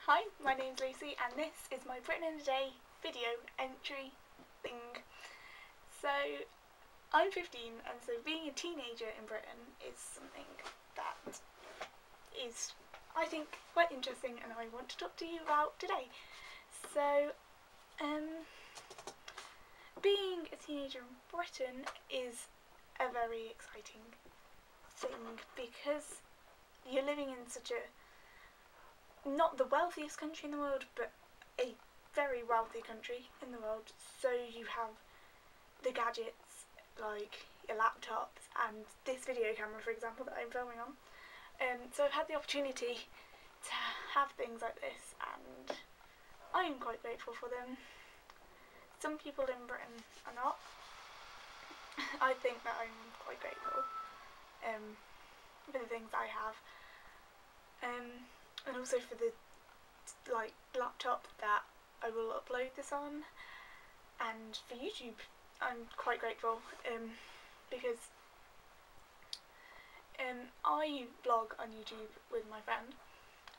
Hi, my name's Lucy and this is my Britain in a Day video entry thing. So, I'm 15 and so being a teenager in Britain is something that is, I think, quite interesting and I want to talk to you about today. So, being a teenager in Britain is a very exciting thing because you're living in such a not the wealthiest country in the world, but a very wealthy country in the world. So you have the gadgets like your laptops and this video camera, for example, that I'm filming on. So I've had the opportunity to have things like this and I'm quite grateful for them. Some people in Britain are not. I think that I'm quite grateful for the things I have. And also for the laptop that I will upload this on, and for YouTube I'm quite grateful because I blog on YouTube with my friend,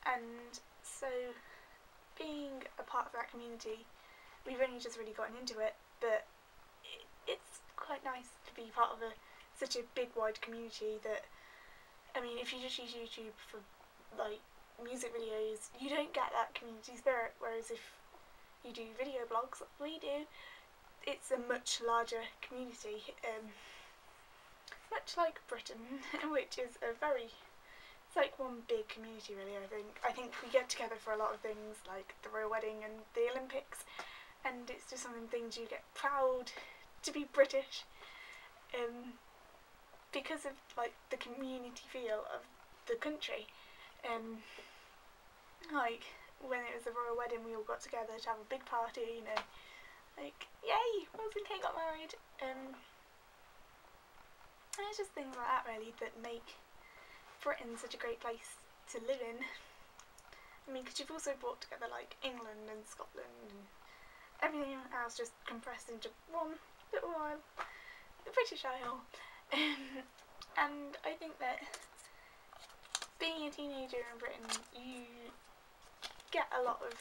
and so being a part of that community, we've only just really gotten into it, but it's quite nice to be part of such a big wide community that, I mean, if you just use YouTube for like music videos, you don't get that community spirit, whereas if you do video blogs like we do, it's a much larger community, much like Britain, which is it's like one big community really. I think we get together for a lot of things like the royal wedding and the Olympics, and it's just some things you get proud to be British, because of like the community feel of the country. Like when it was the royal wedding, we all got together to have a big party, you know, like yay, Wills and Kate got married, and it's just things like that really that make Britain such a great place to live in. I mean, because you've also brought together like England and Scotland and everything else just compressed into one little isle, the British Isle. And I think that being a teenager in Britain, you get a lot of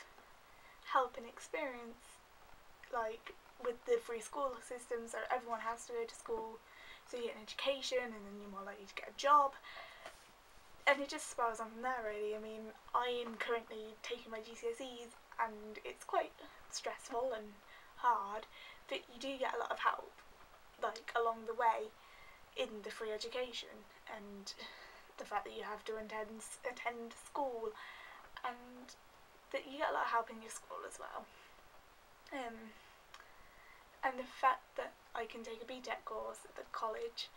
help and experience, like with the free school system, so everyone has to go to school, so you get an education and then you're more likely to get a job, and it just spirals on from there really. I mean, I am currently taking my GCSEs and it's quite stressful and hard, but you do get a lot of help like along the way in the free education and the fact that you have to attend school, and that you get a lot of help in your school as well. And the fact that I can take a BTEC course at the college,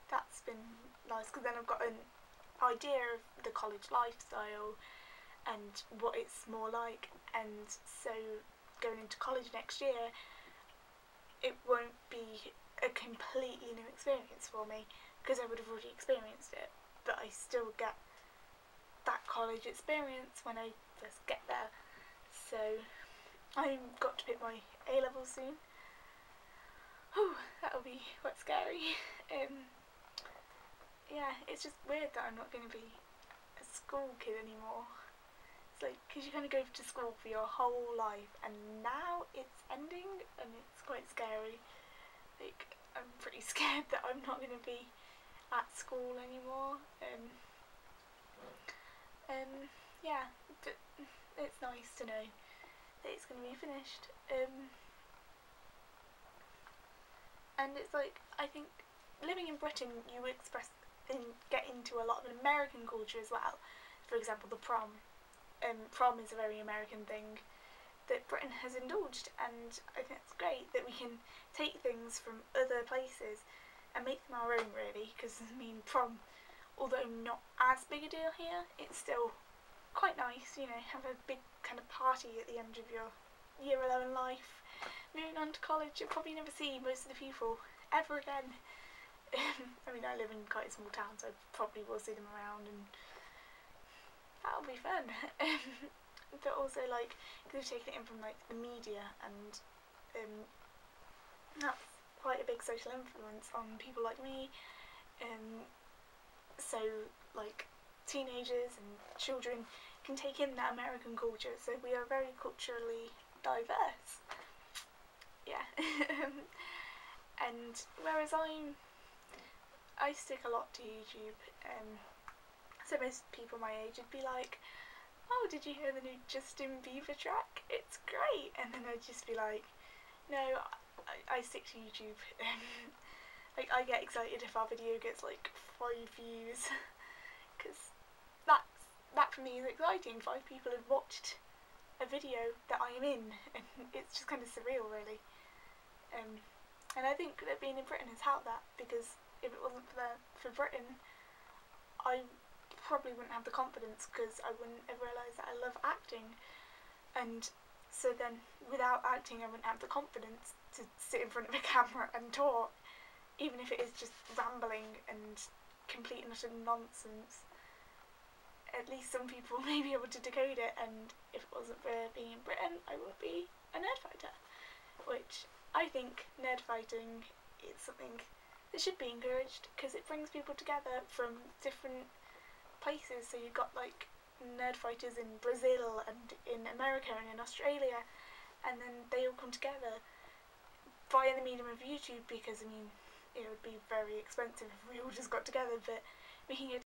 that's been nice because then I've got an idea of the college lifestyle and what it's more like, and so going into college next year, it won't be a completely new experience for me because I would have already experienced it, but I still get that college experience when I first get there. So I've got to pick my A-levels soon. Whew, that'll be quite scary. Yeah, it's just weird that I'm not going to be a school kid anymore. It's like, because you kind of go to school for your whole life and now it's ending and it's quite scary. Like, I'm pretty scared that I'm not going to be at school anymore. Yeah, but it's nice to know that it's going to be finished. And it's like, I think living in Britain, you get into a lot of American culture as well. For example, the prom. Prom is a very American thing that Britain has indulged, and I think it's great that we can take things from other places and make them our own really, because I mean, prom, although not as big a deal here, it's still quite nice, you know, have a big kind of party at the end of your year 11 life. Moving on to college, you'll probably never see most of the people ever again. I mean, I live in quite a small town, so I probably will see them around and that'll be fun. But also, like, they've taken it in from like the media, and that's quite a big social influence on people like me. So like teenagers and children can take in that American culture, so we are very culturally diverse. Yeah. And whereas I stick a lot to YouTube, so most people my age would be like, oh, did you hear the new Justin Bieber track? It's great. And then I'd just be like, no, I stick to YouTube. Like, I get excited if our video gets like 5 views, because that for me is exciting. 5 people have watched a video that I am in, and it's just kind of surreal, really. And I think that being in Britain has helped that, because if it wasn't for Britain, I probably wouldn't have the confidence, because I wouldn't have realised that I love acting, and so then without acting I wouldn't have the confidence to sit in front of a camera and talk, even if it is just rambling and complete and utter nonsense. At least some people may be able to decode it, and if it wasn't for being in Britain, I would be a nerd fighter, which I think nerd fighting is something that should be encouraged, because it brings people together from different places. So you've got like nerd fighters in Brazil and in America and in Australia, and then they all come together via the medium of YouTube, because I mean it would be very expensive if we all just got together, but making it